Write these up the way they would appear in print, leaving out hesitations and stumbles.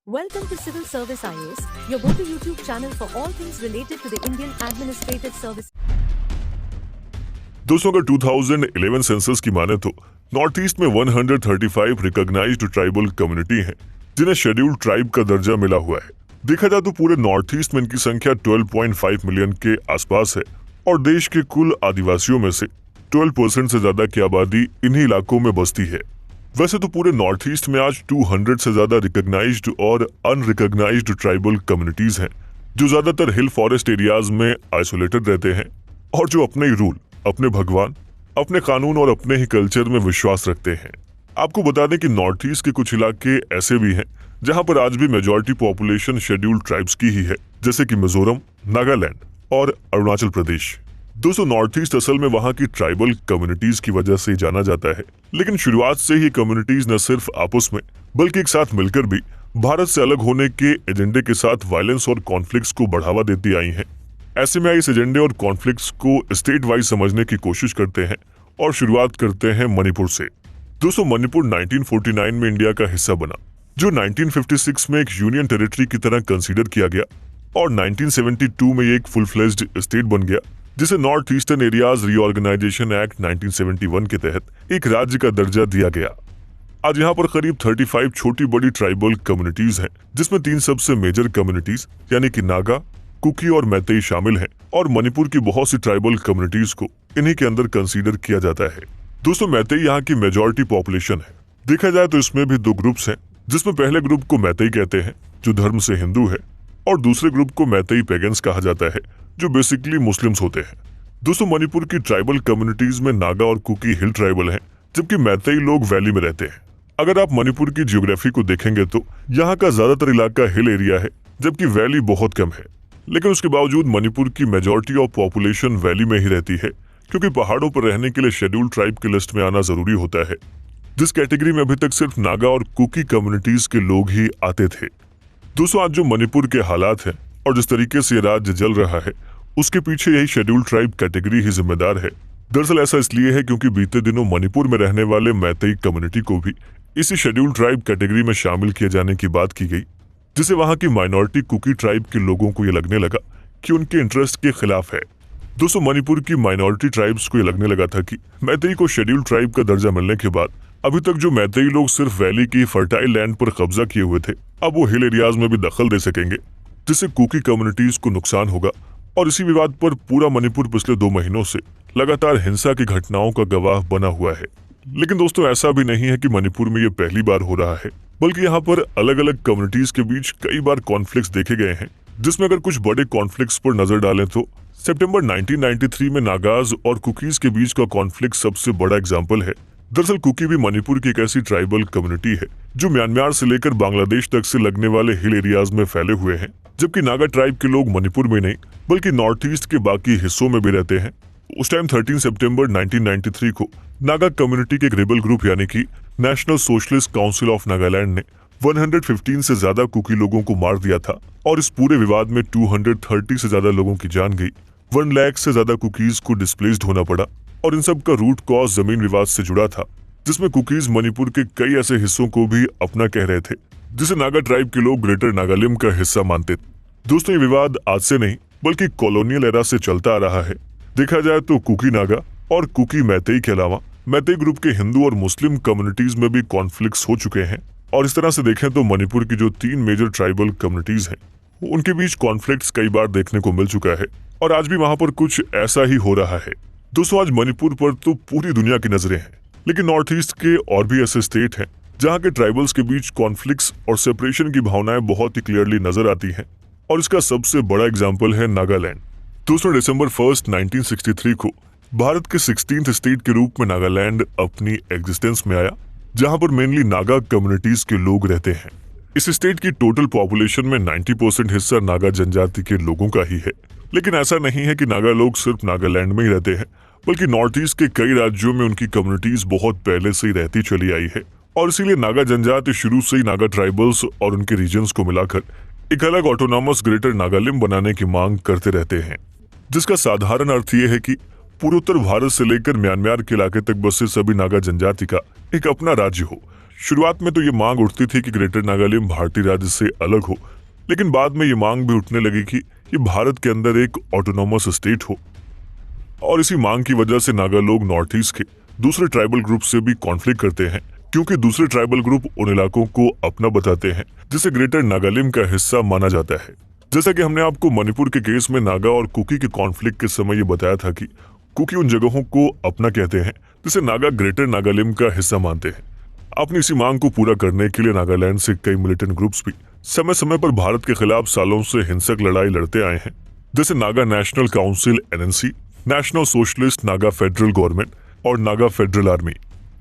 Welcome to Civil Service IAS, your go-to YouTube channel for all things related to the Indian Administrative Service. दोस्तों अगर 2011 census की माने तो north east में 135 recognised tribal community हैं जिन्हें शेड्यूल्ड ट्राइब का दर्जा मिला हुआ है। देखा जाए तो पूरे नॉर्थ ईस्ट में इनकी संख्या 12.5 मिलियन के आसपास है और देश के कुल आदिवासियों में से 12% से ज्यादा की आबादी इन्हीं इलाकों में बसती है। वैसे तो पूरे नॉर्थ ईस्ट में आज 200 से ज्यादा रिकॉग्नाइज्ड और अनरिकॉग्नाइज्ड ट्राइबल कम्युनिटीज हैं जो ज्यादातर हिल फॉरेस्ट एरियाज में आइसोलेटेड रहते हैं और जो अपने ही रूल, अपने भगवान, अपने कानून और अपने ही कल्चर में विश्वास रखते हैं। आपको बता दें कि नॉर्थ ईस्ट के कुछ इलाके ऐसे भी हैं जहां पर आज भी मेजॉरिटी पॉपुलेशन शेड्यूल्ड ट्राइब्स की ही है, जैसे कि मिजोरम, नागालैंड और अरुणाचल प्रदेश। दोस्तों नॉर्थ ईस्ट असल में वहां की ट्राइबल कम्युनिटीज की वजह से जाना जाता है, लेकिन शुरुआत से ही कम्युनिटीज न सिर्फ आपस में बल्कि एक साथ मिलकर भी भारत से अलग होने के एजेंडे के साथ वायलेंस और कॉन्फ्लिक्ट्स को बढ़ावा देती आई हैं। ऐसे में इस एजेंडे और कॉन्फ्लिक्ट्स को स्टेट वाइज समझने की कोशिश करते हैं और शुरुआत करते हैं मणिपुर से। दोस्तों मणिपुर 1949 में इंडिया का हिस्सा बना, जो 1956 में एक यूनियन टेरिटरी की तरह कंसीडर किया गया और 1972 में ये एक फुल फ्लेज्ड स्टेट बन गया, जिसे north eastern areas reorganisation act 1971 के तहत एक राज्य का दर्जा दिया गया। आज यहाँ पर करीब 35 छोटी बड़ी ट्राइबल कम्युनिटीज हैं, जिसमें 3 सबसे मेजर कम्युनिटीज यानी कि नागा, कुकी और मैतेई शामिल हैं और मणिपुर की बहुत सी ट्राइबल कम्युनिटीज को इन्हीं के अंदर कंसीडर किया जाता है। दोस्तों मैतेई यहाँ की मेजॉरिटी पॉपुलेशन है। देखा जाए तो इसमें भी 2 ग्रुप्स हैं, जिसमें पहले ग्रुप को मैतेई कहते हैं जो धर्म से हिंदू है और दूसरे ग्रुप को मैतेई पेगन्स कहा जाता है जो बेसिकली मुस्लिम्स होते हैं। दोस्तों मणिपुर की ट्राइबल कम्युनिटीज में नागा और कुकी हिल ट्राइबल हैं, जबकि मैतेई लोग वैली में रहते हैं। अगर आप मणिपुर की जियोग्राफी को देखेंगे तो यहाँ का ज्यादातर इलाका हिल एरिया है, जबकि वैली बहुत कम है। लेकिन उसके बावजूद मणिपुर की मेजॉरिटी ऑफ पॉपुलेशन वैली में ही रहती है, क्योंकि पहाड़ों पर रहने के लिए शेड्यूल्ड ट्राइब की लिस्ट में आना जरूरी होता है, जिस कैटेगरी में अभी तक सिर्फ नागा और कुकी कम्युनिटीज के लोग ही आते थे। दोस्तों आज जो मणिपुर के हालात हैं और जिस तरीके से ये राज्य जल रहा है, उसके पीछे यही शेड्यूल्ड ट्राइब कैटेगरी ही जिम्मेदार है। दरअसल ऐसा इसलिए है क्योंकि बीते दिनों मणिपुर में रहने वाले मैतेई कम्युनिटी को भी इसी शेड्यूल्ड ट्राइब कैटेगरी में शामिल किए जाने की बात की गई, जिसे वहां की माइनॉरिटी कुकी ट्राइब के लोगों को ये लगने लगा कि उनके इंटरेस्ट के खिलाफ है। दोस्तों मणिपुर की माइनॉरिटी ट्राइब्स को ये लगने लगा था कि मैतेई को शेड्यूल्ड ट्राइब का दर्जा मिलने के बाद अभी तक जो मैतेई लोग सिर्फ वैली की फर्टाइल लैंड पर कब्जा किए हुए थे, अब वो हिल एरियाज में भी दखल दे सकेंगे, जिससे कुकी कम्युनिटीज को नुकसान होगा। और इसी विवाद पर पूरा मणिपुर पिछले 2 महीनों से लगातार हिंसा की घटनाओं का गवाह बना हुआ है। लेकिन दोस्तों ऐसा भी नहीं है कि मणिपुर में ये पहली बार हो रहा है, बल्कि यहाँ पर अलग अलग कम्युनिटीज के बीच कई बार कॉन्फ्लिक्ट्स देखे गए हैं, जिसमें अगर कुछ बड़े कॉन्फ्लिक्ट्स पर नजर डालें तो सितंबर 1993 में नागाज और कुकीज के बीच का कॉन्फ्लिक्ट सबसे बड़ा एग्जाम्पल है। दरअसल कुकी भी मणिपुर की एक ऐसी ट्राइबल कम्युनिटी है जो म्यांमार से लेकर बांग्लादेश तक से लगने वाले हिल एरियाज में फैले हुए हैं, जबकि नागा ट्राइब के लोग मणिपुर में नहीं बल्कि नॉर्थ ईस्ट के बाकी हिस्सों में भी रहते हैं। उस टाइम 13 सितंबर 1993 को नागा कम्युनिटी के एक रेबल ग्रुप यानी कि national socialist council of Nagaland ने 115 से ज्यादा कुकी लोगों को मार दिया था और इस पूरे विवाद में 230 से ज्यादा लोगों की जान गई। 1 लाख से ज्यादा कुकीज को डिस्प्लेस्ड होना पड़ा और इन सब का रूट कॉज जमीन विवाद से जुड़ा था, जिसमें कुकीज मणिपुर के कई ऐसे हिस्सों को भी अपना कह रहे थे, जिसे नागा ट्राइब के लोग ग्रेटर नागालिम का हिस्सा मानते थे। दोस्तों ये विवाद आज से नहीं बल्कि कॉलोनियल एरा से चलता आ रहा है। देखा जाए तो कुकी नागा और कुकी मैतेई के अलावा मैतेई ग्रुप के हिंदू और मुस्लिम कम्युनिटीज में भी कॉन्फ्लिक्ट्स हो चुके हैं और इस तरह से देखें तो मणिपुर की जो 3 मेजर ट्राइबल कम्युनिटीज हैं उनके बीच कॉन्फ्लिक्ट्स कई बार देखने को मिल चुका है और आज भी वहां पर कुछ ऐसा ही हो रहा है। दोस्तों आज मणिपुर पर तो पूरी दुनिया की नजरें हैं, लेकिन नॉर्थ ईस्ट के और भी ऐसे स्टेट हैं जहाँ के ट्राइबल्स के बीच कॉन्फ्लिक्ट्स और सेपरेशन की भावनाएं बहुत ही क्लियरली नजर आती हैं और इसका सबसे बड़ा एग्जाम्पल है नागालैंड। दोस्तों दिसंबर 1, 1963 को भारत के 16th स्टेट के रूप में नागालैंड अपनी एग्जिस्टेंस में आया, जहां पर मेनली नागा कम्युनिटीज के लोग रहते हैं। इस स्टेट की टोटल पॉपुलेशन में 90% हिस्सा नागा जनजाति के लोगों का ही है। लेकिन ऐसा नहीं है कि नागा लोग सिर्फ नागालैंड में ही रहते हैं, बल्कि नॉर्थ ईस्ट के कई राज्यों में उनकी कम्युनिटीज बहुत पहले से ही रहती चली आई है और इसीलिए नागा जनजाति शुरू से ही नागा ट्राइबल्स और उनके रीजन्स को मिलाकर एक अलग ऑटोनॉमस ग्रेटर नागालिम बनाने की मांग करते रहते हैं, जिसका साधारण अर्थ ये है कि पूर्वोत्तर भारत से लेकर म्यांमार के इलाके तक बसे सभी नागा जनजाति का एक अपना राज्य हो, शुरुआत में तो ये मांग उठती थी कि ग्रेटर नागालैंड भारतीय राज्य से अलग हो, लेकिन बाद में ये मांग भी उठने लगी कि ये भारत के अंदर एक ऑटोनॉमस स्टेट हो। और इसी मांग की वजह से नागा लोग नॉर्थ ईस्ट के दूसरे ट्राइबल ग्रुप से भी कॉन्फ्लिक्ट करते हैं, क्योंकि दूसरे ट्राइबल ग्रुप उन इलाकों को अपना बताते हैं जिसे ग्रेटर नागालैंड का हिस्सा माना जाता है। जैसा कि हमने आपको मणिपुर के केस में नागा और कुकी के कॉन्फ्लिक्ट के समय ये बताया था कि कुकी उन जगहों को अपना कहते हैं जिसे नागा ग्रेटर नागालैंड का हिस्सा मानते हैं। अपनी इसी मांग को पूरा करने के लिए नागालैंड से कई मिलिटेंट ग्रुप्स भी समय समय पर भारत के खिलाफ सालों से हिंसक लड़ाई लड़ते आए हैं, जैसे Naga national council NNC, national socialist Naga federal government और नागा फेडरल आर्मी।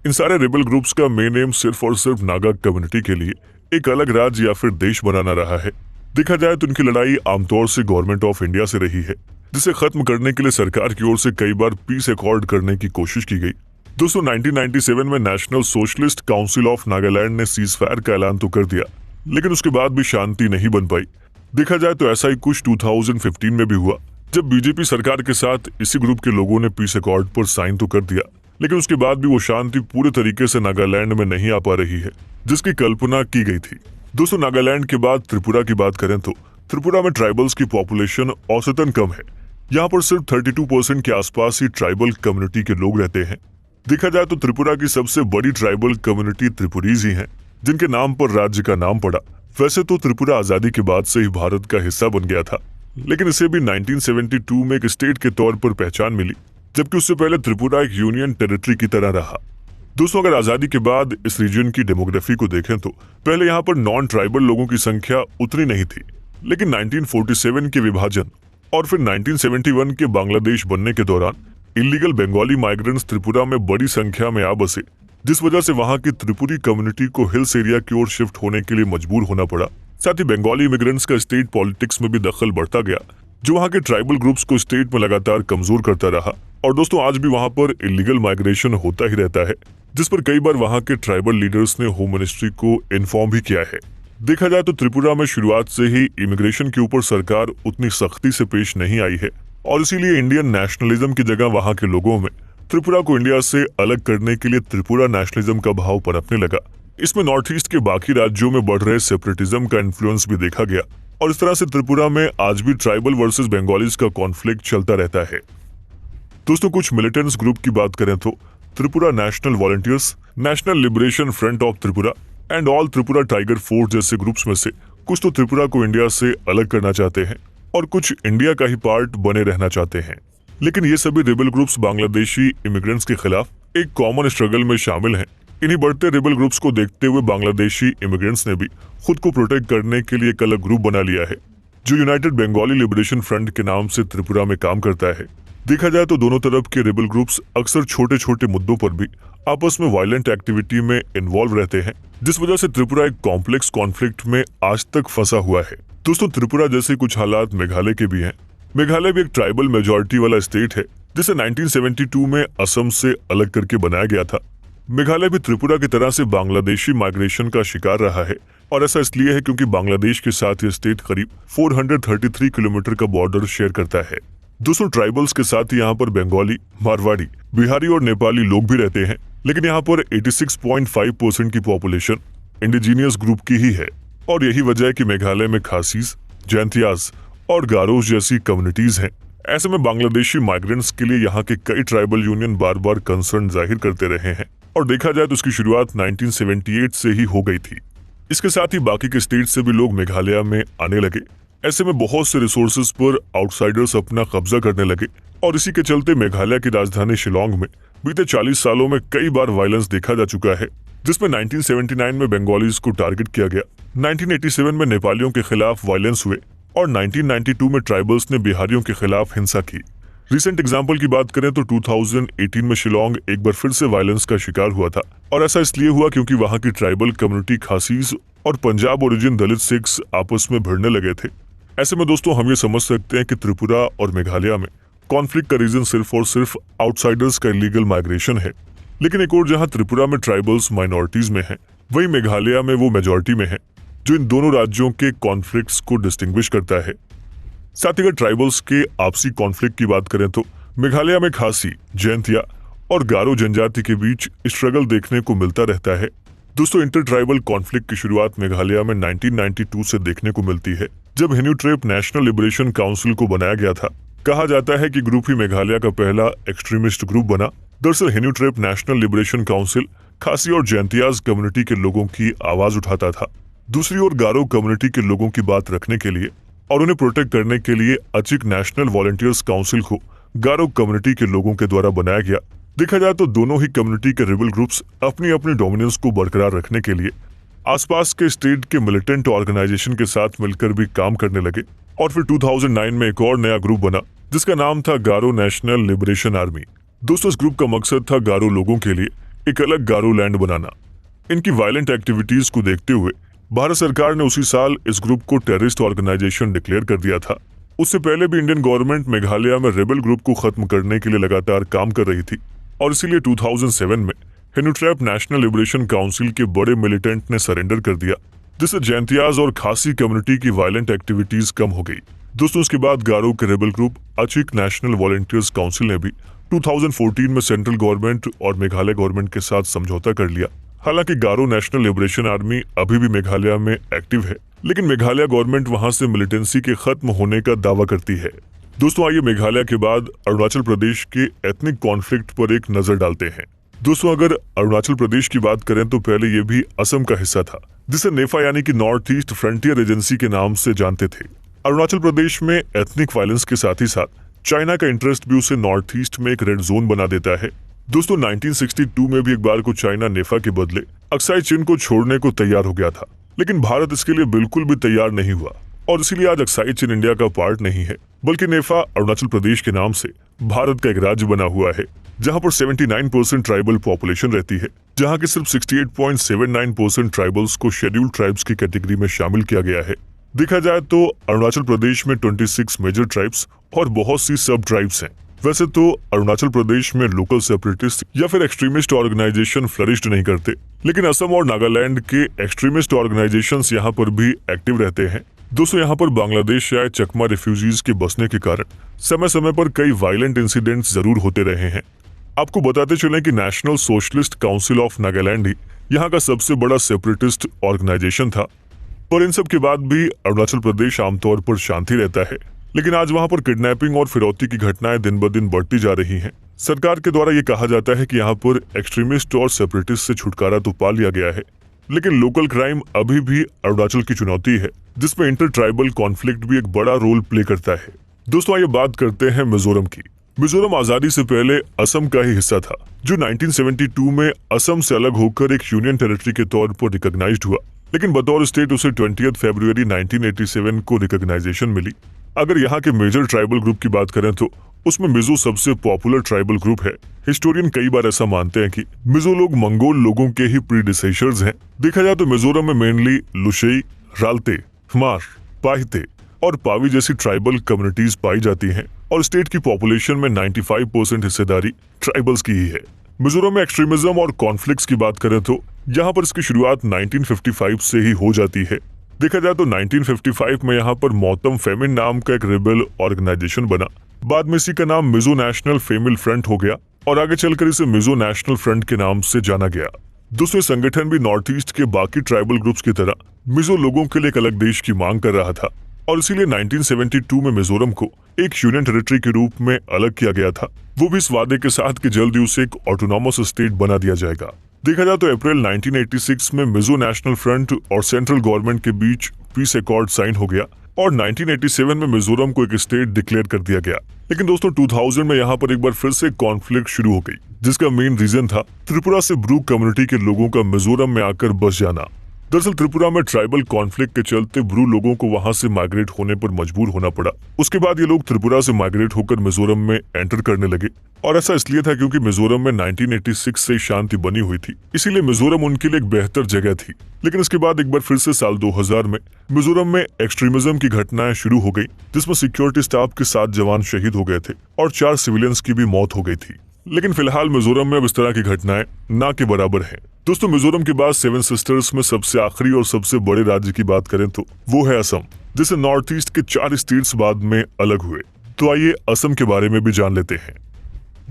इन सारे रेबल ग्रुप्स का मेन एम सिर्फ और सिर्फ नागा कम्युनिटी के लिए एक अलग राज्य या फिर देश बनाना रहा है। देखा जाए तो इनकी लड़ाई आमतौर से गवर्नमेंट ऑफ इंडिया से रही है, जिसे खत्म करने के लिए सरकार की ओर से कई बार पीस अकॉर्ड करने की कोशिश की गई। दोस्तों 1997 में national socialist council of Nagaland ने सीज फायर का ऐलान तो कर दिया, लेकिन उसके बाद भी शांति नहीं बन पाई। देखा जाए तो ऐसा ही कुछ 2015 में भी हुआ, जब बीजेपी सरकार के साथ इसी ग्रुप के लोगों ने पीस अकॉर्ड पर साइन तो कर दिया, लेकिन उसके बाद भी वो शांति पूरे तरीके से नागालैंड में नहीं आ पा रही है जिसकी कल्पना की गई थी। दोस्तों नागालैंड के बाद त्रिपुरा की बात करें तो त्रिपुरा में ट्राइबल्स की पॉपुलेशन औसतन कम है। यहाँ पर सिर्फ 32% के आसपास ही ट्राइबल कम्युनिटी के लोग रहते हैं। देखा जाए तो त्रिपुरा की सबसे बड़ी ट्राइबल कम्युनिटी त्रिपुरीज ही हैं, जिनके नाम पर राज्य का नाम पड़ा। वैसे तो त्रिपुरा आजादी के बाद से ही भारत का हिस्सा बन गया था, लेकिन इसे भी 1972 में एक स्टेट के तौर पर पहचान मिली, जबकि उससे पहले त्रिपुरा एक यूनियन टेरिटरी की तरह रहा। दोस्तों अगर आजादी के बाद इस रीजन की डेमोग्राफी को देखें तो पहले यहाँ पर नॉन ट्राइबल लोगों की संख्या उतनी नहीं थी, लेकिन 1947 के विभाजन और फिर 1971 के बांग्लादेश बनने के दौरान इलीगल बंगाली माइग्रेंट्स त्रिपुरा में बड़ी संख्या में आ बसे, जिस वजह से वहां की त्रिपुरी कम्युनिटी को हिल्स एरिया की ओर शिफ्ट होने के लिए मजबूर होना पड़ा। साथ ही बंगाली इमिग्रेंट्स का स्टेट पॉलिटिक्स में भी दखल बढ़ता गया, जो वहां के ट्राइबल ग्रुप्स को स्टेट में लगातार कमजोर करता रहा। और दोस्तों आज भी वहां पर इलीगल माइग्रेशन होता ही रहता है, जिस पर कई बार वहां के ट्राइबल लीडर्स ने होम मिनिस्ट्री को इन्फॉर्म भी किया है। देखा जाए तो त्रिपुरा में शुरुआत से ही इमिग्रेशन के ऊपर सरकार उतनी सख्ती से पेश नहीं आई है, और इसीलिए इंडियन नेशनलिज्म की जगह वहां के लोगों में त्रिपुरा को इंडिया से अलग करने के लिए त्रिपुरा नेशनलिज्म का भाव पनपने लगा। इसमें नॉर्थ ईस्ट के बाकी राज्यों में बढ़ रहे सेपरेटिज्म का इन्फ्लुएंस भी देखा गया, और इस तरह से त्रिपुरा में आज भी ट्राइबल वर्सेस बंगालीज का कॉन्फ्लिक्ट चलता रहता है। दोस्तों कुछ मिलिटेंट्स ग्रुप की बात करें तो Tripura national volunteers, national liberation front of Tripura and all Tripura tiger force जैसे ग्रुप्स में से कुछ तो त्रिपुरा को इंडिया से अलग करना चाहते हैं और कुछ इंडिया का ही पार्ट बने रहना चाहते हैं। लेकिन ये सभी रेबल ग्रुप्स बांग्लादेशी इमिग्रेंट्स के खिलाफ एक कॉमन स्ट्रगल में शामिल हैं। इन्हीं बढ़ते रेबल ग्रुप्स को देखते हुए बांग्लादेशी इमिग्रेंट्स ने भी खुद को प्रोटेक्ट करने के लिए एक अलग ग्रुप बना लिया है, जो यूनाइटेड बंगाली लिबरेशन फ्रंट के नाम से त्रिपुरा में काम करता है। देखा जाए तो दोनों तरफ के रेबल ग्रुप्स अक्सर छोटे छोटे मुद्दों पर भी आपस में वायलेंट एक्टिविटी में इन्वॉल्व रहते हैं, जिस वजह से त्रिपुरा एक कॉम्प्लेक्स कॉन्फ्लिक्ट में आज तक फंसा हुआ है। दोस्तों त्रिपुरा जैसे कुछ हालात मेघालय के भी हैं। मेघालय भी एक ट्राइबल मेजॉरिटी वाला स्टेट है, जिसे 1972 में असम से अलग करके बनाया गया था। मेघालय भी त्रिपुरा की तरह से बांग्लादेशी माइग्रेशन का शिकार रहा है, और ऐसा इसलिए है क्योंकि बांग्लादेश के साथ ये स्टेट करीब 433 किलोमीटर का बॉर्डर शेयर करता है। दूसरों ट्राइबल्स के साथ यहाँ पर बंगाली, मारवाड़ी, बिहारी और नेपाली लोग भी रहते हैं, लेकिन यहाँ पर 86.5% की पॉपुलेशन इंडिजीनियस ग्रुप की ही है, और यही वजह है कि मेघालय में खासीज, जैंतियाज और गारोज जैसी कम्युनिटीज हैं। ऐसे में बांग्लादेशी माइग्रेंट्स के लिए यहाँ के कई ट्राइबल यूनियन बार बार कंसर्न जाहिर करते रहे हैं, और देखा जाए तो उसकी शुरुआत 1978 से ही हो गई थी। इसके साथ ही बाकी के स्टेट से भी लोग मेघालय में आने लगे। ऐसे में बहुत से रिसोर्सेज पर आउटसाइडर्स अपना कब्जा करने लगे, और इसी के चलते मेघालय की राजधानी शिलोंग में बीते 40 सालों में कई बार वायलेंस देखा जा चुका है, जिसमें 1979 में बंगालीज को टारगेट किया गया, 1987 में नेपालियों के खिलाफ वायलेंस हुए, और 1992 में ट्राइबल्स ने बिहारियों के खिलाफ हिंसा की। रिसेंट एग्जाम्पल की बात करें तो 2018 में शिलोंग एक बार फिर से वायलेंस का शिकार हुआ था, और ऐसा इसलिए हुआ क्योंकि वहां की ट्राइबल कम्युनिटी खासीज और पंजाब ओरिजिन दलित सिख्स आपस में भिड़ने लगे थे। ऐसे में दोस्तों हम ये समझ सकते हैं कि त्रिपुरा और मेघालय में कॉन्फ्लिक्ट का रीजन सिर्फ और सिर्फ आउटसाइडर्स का इलीगल माइग्रेशन है। लेकिन एक और जहां त्रिपुरा में ट्राइबल्स माइनॉरिटीज में है, वहीं मेघालय में वो मेजॉरिटी में है, जो इन दोनों राज्यों के कॉन्फ्लिक्ट्स को डिस्टिंग्विश करता है। साथ ही अगर ट्राइबल्स के आपसी कॉन्फ्लिक्ट की बात करें तो मेघालय में खासी, जैंतिया और गारो जनजाति के बीच स्ट्रगल देखने को मिलता रहता है। दोस्तों इंटर ट्राइबल कॉन्फ्लिक्ट की शुरुआत मेघालय में 1992 से देखने को मिलती है, जब हेन्यूट्रेप नेशनल लिबरेशन काउंसिल को बनाया गया था। कहा जाता है कि ग्रुप ही मेघालय का पहला एक्सट्रीमिस्ट ग्रुप बना। दरअसल हेन्यूट्रेप नेशनल लिबरेशन काउंसिल खासी और जैंतियाज कम्युनिटी के लोगों की आवाज उठाता था। दूसरी ओर गारो कम्युनिटी के लोगों की बात रखने के लिए और उन्हें प्रोटेक्ट करने के लिए अचिक नेशनल वॉलंटियर्स काउंसिल को गारो कम्युनिटी के लोगों के द्वारा बनाया गया। देखा जाए तो दोनों ही कम्युनिटी के रिबल ग्रुप्स अपनी अपनी डोमिनेंस को बरकरार रखने के लिए आसपास के स्टेट के मिलिटेंट ऑर्गेनाइजेशन के साथ मिलकर भी काम करने लगे और फिर 2009 में एक और नया ग्रुप बना जिसका नाम था गारो नेशनल लिबरेशन आर्मी। दोस्तों इस ग्रुप का मकसद था गारो लोगों के लिए एक अलग गारो लैंड बनाना। इनकी वायलेंट एक्टिविटीज को देखते हुए भारत सरकार ने उसी साल इस ग्रुप को टेररिस्ट ऑर्गेनाइजेशन डिक्लेयर कर दिया था। उससे पहले भी इंडियन गवर्नमेंट मेघालय में रेबल ग्रुप को खत्म करने के लिए लगातार काम कर रही थी और इसीलिए 2007 में हेन्यूट्रेप नेशनल लिबरेशन काउंसिल के बड़े मिलिटेंट ने सरेंडर कर दिया, जिससे जैंतियाज और खासी कम्युनिटी की वायलेंट एक्टिविटीज कम हो गई। दोस्तों उसके बाद गारो के rebel group Achik national volunteers council ने भी 2014 में सेंट्रल गवर्नमेंट और मेघालय गवर्नमेंट के साथ समझौता कर लिया। हालांकि गारो नेशनल लिबरेशन आर्मी अभी भी मेघालय में एक्टिव है, लेकिन मेघालय गवर्नमेंट वहां से मिलिटेंसी के खत्म होने का दावा करती है। दोस्तों आइए मेघालय के बाद अरुणाचल प्रदेश के एथनिक कॉन्फ्लिक्ट पर एक नजर डालते हैं। दोस्तों अगर अरुणाचल प्रदेश की बात करें तो पहले ये भी असम का हिस्सा था, जिसे नेफा यानी कि नॉर्थ ईस्ट फ्रंटियर एजेंसी के नाम से जानते थे। अरुणाचल प्रदेश में एथनिक वायलेंस के साथ ही साथ चाइना का इंटरेस्ट भी उसे नॉर्थ ईस्ट में एक रेड जोन बना देता है। दोस्तों 1962 में भी एक बार को चाइना नेफा के बदले अक्साई चिन को छोड़ने को तैयार हो गया था, लेकिन भारत इसके लिए बिल्कुल भी तैयार नहीं हुआ और इसीलिए आज अक्साई चिन इंडिया का पार्ट नहीं है, बल्कि नेफा अरुणाचल प्रदेश के नाम से भारत का एक राज्य बना हुआ है, जहां पर 79% ट्राइबल पॉपुलेशन रहती है, जहां के सिर्फ 68.79% ट्राइबल्स को शेड्यूल्ड ट्राइब्स की कैटेगरी में शामिल किया गया है। देखा जाए तो अरुणाचल प्रदेश में 26 मेजर ट्राइब्स और बहुत सी सब ट्राइब्स हैं। वैसे तो अरुणाचल प्रदेश में लोकल सेपरेटिस्ट या फिर एक्सट्रीमिस्ट ऑर्गेनाइजेशन फ्लरिश्ड नहीं करते, लेकिन असम और नागालैंड के एक्सट्रीमिस्ट ऑर्गेनाइजेशंस यहाँ पर भी एक्टिव रहते हैं। दोस्तों यहाँ पर बांग्लादेश या चकमा रिफ्यूजीज के बसने के कारण समय समय पर कई वायलेंट इंसिडेंट्स जरूर होते रहे हैं। आपको बताते चलें कि national socialist council of Nagaland ही यहाँ का सबसे बड़ा सेपरेटिस्ट ऑर्गेनाइजेशन था। पर इन सब के बाद भी अरुणाचल प्रदेश आमतौर पर शांति रहता है, लेकिन आज वहां पर किडनैपिंग और फिरौती की घटनाएं दिन ब दिन बढ़ती जा रही हैं। सरकार के द्वारा ये कहा जाता है कि यहाँ पर एक्सट्रीमिस्ट और सेपरेटिस्ट से छुटकारा तो पा लिया गया है, लेकिन लोकल क्राइम अभी भी अरुणाचल की चुनौती है, जिसमें इंटर ट्राइबल कॉन्फ्लिक्ट भी एक बड़ा रोल प्ले करता है। दोस्तों आइए बात करते हैं मिजोरम की। मिजोरम आजादी से पहले असम का ही हिस्सा था, जो 1972 में असम से अलग होकर एक यूनियन टेरिटरी के तौर पर रिकॉग्नाइज्ड हुआ, लेकिन बतौर स्टेट उसे 20 फरवरी 1987 को रिकॉग्नाइजेशन मिली। अगर यहाँ के मेजर ट्राइबल ग्रुप की बात करें तो उसमें मिजो सबसे पॉपुलर ट्राइबल ग्रुप है। हिस्टोरियन कई बार ऐसा मानते हैं कि मिजो लोग मंगोल लोगों के ही प्रीडिसेसर्स हैं। देखा जाए तो मिजोरम में मेनली लुशेई, राल्ते, हमार, पाहिते और पावी जैसी ट्राइबल कम्युनिटीज पाई जाती हैं और स्टेट की पॉपुलेशन में 95% हिस्सेदारी ट्राइबल्स की ही है। मिजोरम में एक्सट्रीमिज्म और कॉन्फ्लिक्ट्स की बात करें तो यहाँ पर इसकी शुरुआत 1955 से ही हो जाती है। देखा जाए तो 1955 में यहाँ पर मौतम फेमिन नाम का एक रिबेल ऑर्गेनाइजेशन बना। बाद में इसी का नाम मिजो नेशनल फेमिल फ्रंट हो गया और आगे चलकर इसे मिजो नेशनल फ्रंट के नाम से जाना गया। दूसरे संगठन भी नॉर्थ ईस्ट के बाकी ट्राइबल ग्रुप्स की तरह मिजो लोगों के लिए एक अलग देश की मांग कर रहा था और इसीलिए 1972 में मिजोरम को एक यूनियन टेरिटरी के रूप में अलग किया गया था, वो भी इस वादे के साथ कि जल्दी उसे एक ऑटोनॉमस स्टेट बना दिया जाएगा। देखा जाए तो अप्रैल 1986 में मिजो नेशनल फ्रंट और सेंट्रल गवर्नमेंट के बीच पीस एकॉर्ड साइन हो गया और 1987 में मिजोरम को एक स्टेट डिक्लेयर कर दिया गया। लेकिन दोस्तों 2000 में यहाँ पर एक बार फिर से कॉन्फ्लिक्ट शुरू हो गई, जिसका मेन रीजन था त्रिपुरा से ब्रू कम्युनिटी के लोगों का मिजोरम में आकर बस जाना। दरअसल त्रिपुरा में ट्राइबल कॉन्फ्लिक्ट के चलते ब्रू लोगों को वहां से माइग्रेट होने पर मजबूर होना पड़ा। उसके बाद ये लोग त्रिपुरा से माइग्रेट होकर मिजोरम में एंटर करने लगे और ऐसा इसलिए था क्योंकि मिजोरम में 1986 से शांति बनी हुई थी, इसीलिए मिजोरम उनके लिए एक बेहतर जगह थी। लेकिन इसके बाद एक बार फिर से साल 2000 में मिजोरम में एक्सट्रीमिज्म की घटनाएं शुरू हो गई, जिसमें सिक्योरिटी स्टाफ के 7 जवान शहीद हो गए थे और 4 सिविलियंस की भी मौत हो गई थी। लेकिन फिलहाल मिजोरम में अब इस तरह की घटनाएं ना के बराबर हैं। दोस्तों मिजोरम के बाद 7 सिस्टर्स में सबसे आखिरी और सबसे बड़े राज्य की बात करें तो वो है असम, जिसे नॉर्थ ईस्ट के 4 स्टेट्स बाद में अलग हुए। तो आइए असम के बारे में भी जान लेते हैं।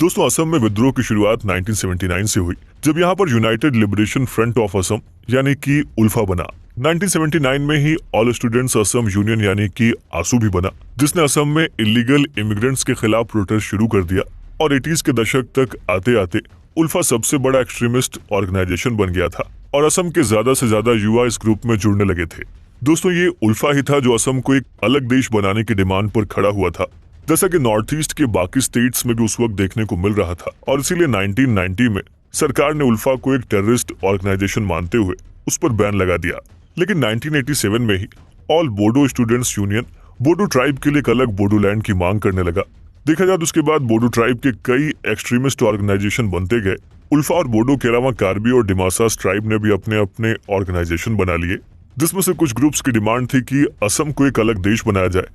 दोस्तों असम में विद्रोह की शुरुआत 1979 से हुई, जब यहाँ पर United liberation front of Assam यानी कि उल्फा बना। 1979 में ही ऑल स्टूडेंट्स असम यूनियन यानी कि आसू भी बना, जिसने असम में इलीगल इमिग्रेंट्स के खिलाफ प्रोटेस्ट शुरू कर दिया और 80s के दशक तक आते आते उल्फा सबसे बड़ा एक्सट्रीमिस्ट ऑर्गेनाइजेशन बन गया था और असम के ज्यादा से ज्यादा युवा इस ग्रुप में जुड़ने लगे थे। दोस्तों ये उल्फा ही था जो असम को एक अलग देश बनाने की डिमांड पर खड़ा हुआ था, जैसा कि नॉर्थ ईस्ट के बाकी स्टेट्स में भी उस वक्त देखने को मिल रहा था। और इसीलिए 1990 में सरकार ने उल्फा को एक टेररिस्ट ऑर्गेनाइजेशन मानते हुए उस पर बैन लगा दिया। लेकिन 1987 में ही all Bodo students union Bodo tribe के लिए एक अलग बोडोलैंड की मांग करने लगा। देखा जाए तो उसके बाद बोडो ट्राइब के कई एक्सट्रीमिस्ट ऑर्गेनाइजेशन बनते गए। उल्फा और बोडो के अलावा कार्बी और डिमासास ट्राइब ने भी अपने अपने ऑर्गेनाइजेशन बना लिए, जिसमें से कुछ ग्रुप्स की डिमांड थी कि असम को एक अलग देश बनाया जाए,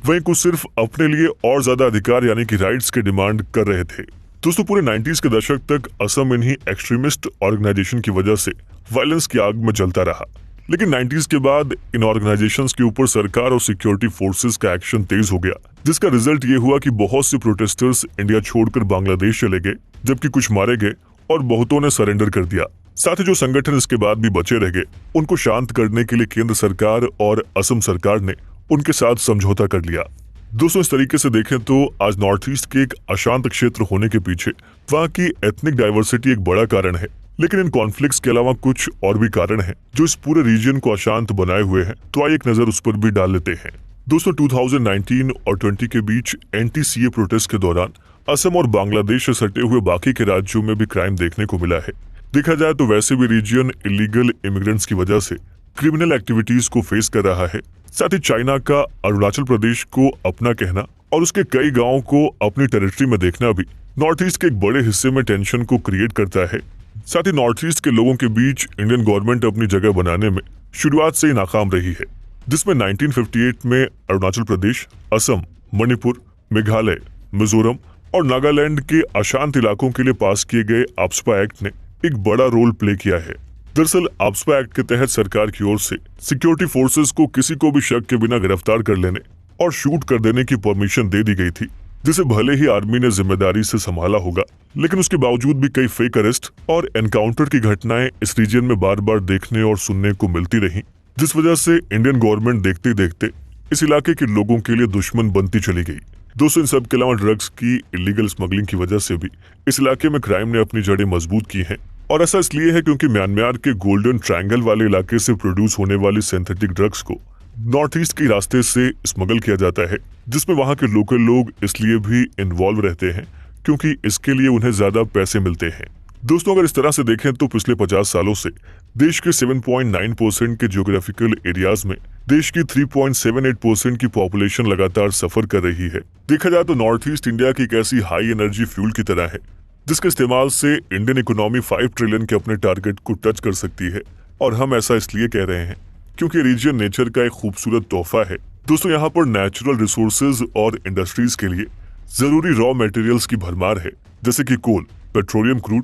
वहीं कुछ सिर्फ अपने लिए और ज्यादा अधिकार यानी कि राइट्स की डिमांड कर रहे थे। दोस्तों पूरे 90s के दशक तक असम इन्हीं एक्सट्रीमिस्ट ऑर्गेनाइजेशन की वजह से वायलेंस की आग में जलता रहा। लेकिन 90s के बाद इन ऑर्गेनाइजेशंस के ऊपर सरकार और सिक्योरिटी फोर्सेस का एक्शन तेज हो गया, जिसका रिजल्ट ये हुआ कि बहुत से प्रोटेस्टर्स इंडिया छोड़कर बांग्लादेश चले गए, जबकि कुछ मारे गए और बहुतों ने सरेंडर कर दिया। साथ ही जो संगठन इसके बाद भी बचे रह गए, उनको शांत करने के लिए केंद्र सरकार और असम सरकार ने उनके साथ समझौता कर लिया। दोस्तों इस तरीके से देखें तो आज नॉर्थ ईस्ट के एक अशांत क्षेत्र होने के पीछे वहाँ की एथनिक डाइवर्सिटी एक बड़ा कारण है, लेकिन इन कॉन्फ्लिक्ट्स के अलावा कुछ और भी कारण हैं जो इस पूरे रीजन को अशांत बनाए हुए हैं। तो आइए एक नजर उस पर भी डाल लेते हैं। दोस्तों 2019 और 20 के बीच एंटी-सीए प्रोटेस्ट के दौरान असम और बांग्लादेश से सटे हुए बाकी के राज्यों में भी क्राइम देखने को मिला है। देखा जाए तो वैसे भी रीजन इलीगल इमिग्रेंट्स की वजह से क्रिमिनल एक्टिविटीज को फेस कर रहा है। साथ ही चाइना का अरुणाचल प्रदेश को अपना कहना और उसके कई गांवों को अपनी टेरिटरी में देखना भी नॉर्थ ईस्ट के एक बड़े हिस्से में टेंशन को क्रिएट करता है। साथ ही नॉर्थ ईस्ट के लोगों के बीच इंडियन गवर्नमेंट अपनी जगह बनाने में शुरुआत से ही नाकाम रही है, जिसमें 1958 में अरुणाचल प्रदेश, असम, मणिपुर, मेघालय, मिजोरम और नागालैंड के अशांत इलाकों के लिए पास किए गए आफ्सपा एक्ट ने एक बड़ा रोल प्ले किया है। दरअसल आफ्सपा एक्ट के तहत सरकार की ओर से सिक्योरिटी फोर्सेस को किसी को भी शक के बिना गिरफ्तार कर लेने और शूट कर देने की परमिशन दे दी गई थी, जिसे भले ही आर्मी ने जिम्मेदारी से संभाला होगा, लेकिन उसके बावजूद भी कई फेक अरेस्ट और एनकाउंटर की घटनाएं इस रीजन में बार बार देखने और सुनने को मिलती रही, जिस वजह से इंडियन गवर्नमेंट देखते देखते इस इलाके के लोगों के लिए दुश्मन बनती चली गई। दोस्तों इन सब के अलावा ड्रग्स की इलीगल स्मगलिंग की वजह से भी इस इलाके में क्राइम ने अपनी जड़ें मजबूत की हैं, और ऐसा इसलिए है क्योंकि म्यांमार के गोल्डन ट्रायंगल वाले इलाके से प्रोड्यूस होने वाली सिंथेटिक ड्रग्स को नॉर्थ ईस्ट के रास्ते से स्मगल किया जाता है, जिसमें वहां के लोकल लोग इसलिए भी इन्वॉल्व रहते हैं क्योंकि इसके लिए उन्हें ज्यादा पैसे मिलते हैं। दोस्तों अगर इस तरह से देखें तो पिछले 50 सालों से देश के 7.9% के जियोग्राफिकल एरियाज में देश की 3.78% की पॉपुलेशन लगातार सफर कर रही है। देखा जाए तो नॉर्थ ईस्ट इंडिया की एक ऐसी हाई एनर्जी फ्यूल की तरह है जिसके इस्तेमाल से इंडियन इकोनॉमी 5 ट्रिलियन के अपने टारगेट को टच कर सकती है, और हम ऐसा इसलिए कह रहे हैं क्योंकि रीजन नेचर का एक खूबसूरत तोहफा है। दोस्तों यहाँ पर नेचुरल रिसोर्सेज और इंडस्ट्रीज के लिए जरूरी रॉ मटेरियल्स की भरमार है, जैसे कि coal, petroleum crude,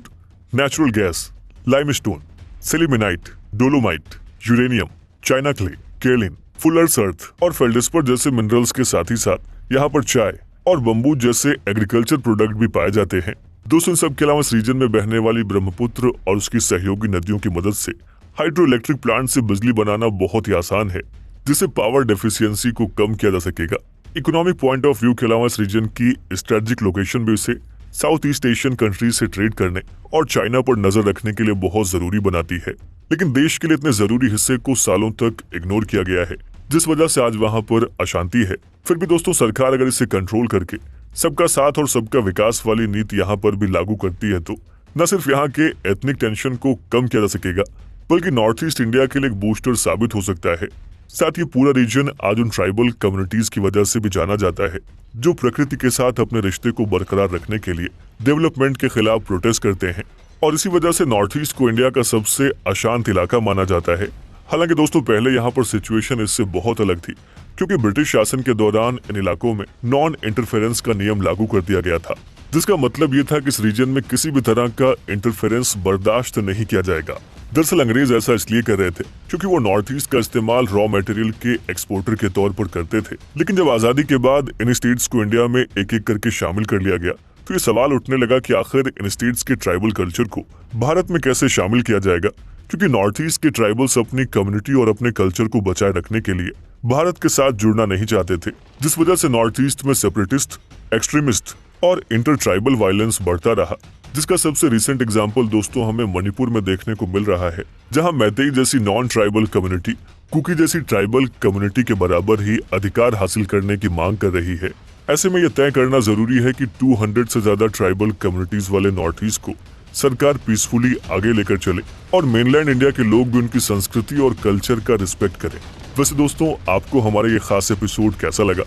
natural gas, limestone, sillimanite, dolomite, uranium, china clay, kaolin, fuller's earth और फेल्डस्पर जैसे मिनरल्स के साथ ही साथ यहाँ पर चाय और बम्बू जैसे एग्रीकल्चर प्रोडक्ट भी पाए जाते हैं। दोस्तों इन सब के अलावा इस रीजन में बहने वाली ब्रह्मपुत्र और उसकी सहयोगी नदियों की मदद से हाइड्रो इलेक्ट्रिक प्लांट से बिजली बनाना बहुत ही आसान है, जिससे पावर डेफिशिएंसी को कम किया जा सकेगा। इकोनॉमिक पॉइंट ऑफ व्यू के अलावा इस रीजन की स्ट्रेटेजिक लोकेशन भी इसे साउथ ईस्ट एशियन कंट्रीज से ट्रेड करने और चाइना पर नजर रखने के लिए बहुत जरूरी बनाती है। लेकिन देश के लिए इतने जरूरी हिस्से को सालों तक इग्नोर किया गया है, जिस वजह से आज वहां पर अशांति है। फिर भी दोस्तों सरकार अगर इसे कंट्रोल करके सबका साथ और सबका विकास वाली नीति यहाँ पर भी लागू करती है तो न सिर्फ यहाँ के एथनिक टेंशन को कम किया जा सकेगा, बल्कि नॉर्थ ईस्ट इंडिया के लिए एक बूस्टर साबित हो सकता है। साथ ही पूरा रीजन आज उन ट्राइबल कम्युनिटीज की वजह से भी जाना जाता है जो प्रकृति के साथ अपने रिश्ते को बरकरार रखने के लिए डेवलपमेंट के खिलाफ प्रोटेस्ट करते हैं, और इसी वजह से नॉर्थ ईस्ट को इंडिया का सबसे अशांत इलाका माना जाता है। हालांकि दोस्तों पहले यहाँ पर सिचुएशन इससे बहुत अलग थी, क्योंकि ब्रिटिश शासन के दौरान इन इलाकों में नॉन इंटरफेरेंस का नियम लागू कर दिया गया था, जिसका मतलब ये था कि इस रीजन में किसी भी तरह का इंटरफेरेंस बर्दाश्त नहीं किया जाएगा। दरअसल अंग्रेज ऐसा इसलिए कर रहे थे क्योंकि वो नॉर्थ ईस्ट का इस्तेमाल रॉ मटेरियल के एक्सपोर्टर के तौर पर करते थे। लेकिन जब आजादी के बाद इन स्टेट्स को इंडिया में एक एक करके शामिल कर लिया गया तो ये सवाल उठने लगा कि आखिर इन स्टेट्स के ट्राइबल कल्चर को भारत में कैसे शामिल किया जाएगा, क्योंकि नॉर्थ ईस्ट के ट्राइबल्स अपनी कम्युनिटी और अपने कल्चर को बचाए रखने के लिए भारत के साथ जुड़ना नहीं चाहते थे, जिस वजह से नॉर्थ ईस्ट में सेपरेटिस्ट, एक्सट्रीमिस्ट और इंटर ट्राइबल वायलेंस बढ़ता रहा, जिसका सबसे रिसेंट एग्जाम्पल दोस्तों हमें मणिपुर में देखने को मिल रहा है, जहां मैतेई जैसी नॉन ट्राइबल कम्युनिटी कुकी जैसी ट्राइबल कम्युनिटी के बराबर ही अधिकार हासिल करने की मांग कर रही है। ऐसे में यह तय करना जरूरी है कि 200 से ज्यादा ट्राइबल कम्युनिटीज वाले नॉर्थ ईस्ट को सरकार पीसफुली आगे लेकर चले और मेनलैंड इंडिया के लोग भी उनकी संस्कृति और कल्चर का रिस्पेक्ट करें। वैसे दोस्तों, आपको हमारा ये खास एपिसोड कैसा लगा?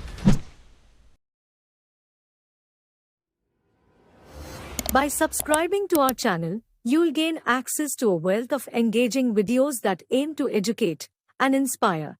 By subscribing to our channel, you'll gain access to a wealth of engaging videos that aim to educate and inspire.